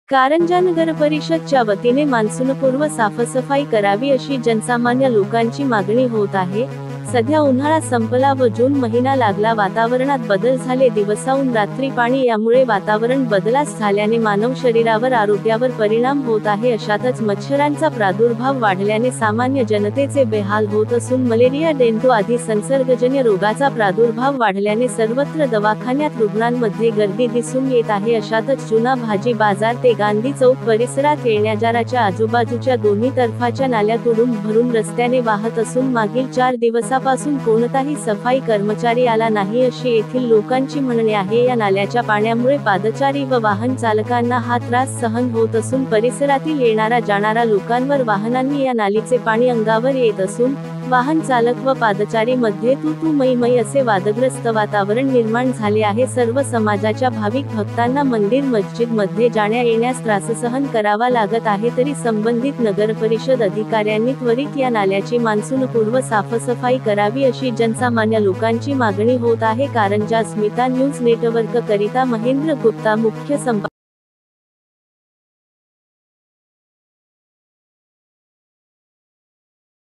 कारंजा नगर परिषदच्या वतीने मान्सूनपूर्व साफसफाई करावी अशी जनसामान्य लोकांची मागणी होत आहे। सध्या उन्हाळा संपला व जून महिना लागला, वातावरणात बदल झाले, दिवसाहून रात्री पाणी, यामुळे वातावरण बदलास झाल्याने मानव शरीरावर आरोग्यावर परिणाम होत आहे। अशातच मच्छरांचा प्रादुर्भाव वाढल्याने सामान्य जनतेचे बेहाल होत असून मलेरिया, डेंग्यू आदी संसर्गजन्य रोगाचा प्रादुर्भाव वाढल्याने सर्वत्र दवाखान्यात रुग्णांमध्ये गर्दी दिसून येत आहे। अशातच जुना भाजी बाजार ते गांधी चौक परिसरात येण्याजाराच्या आजूबाजूच्या दोन्ही तर्फाच्या नाल्या तुडूंब भरून रस्त्याने वाहत असून मागील 4 दिवसापासून कोणताही सफाई कर्मचारी आला नाही अशी येथील लोकांची म्हणणे आहे। या नाल्याच्या पाण्यामुळे पादचारी व वाहन चालकांना हा त्रास सहन होत असून परिसरातील येणारा जाणारा लोकांवर वाहनांनी या नालीचे पाणी अंगावर येत असून वाहन चालक व पादचारी मध्ये तू मै मै असे वादग्रस्त वातावरण निर्माण झाले आहे। सर्व समाजाच्या भाविक भक्तांना मंदिर मस्जिद मध्ये जाण्या येण्यास त्रास सहन करावा लागत आहे, तरी संबंधित नगरपरिषद अधिकाऱ्यांनी त्वरित या नाल्याची मान्सूनपूर्व साफसफाई करावी अशी जनसामान्य लोकांची मागणी होत आहे। कारंजा अस्मिता न्यूज नेटवर्क करिता महेंद्र गुप्ता, मुख्य संपादक।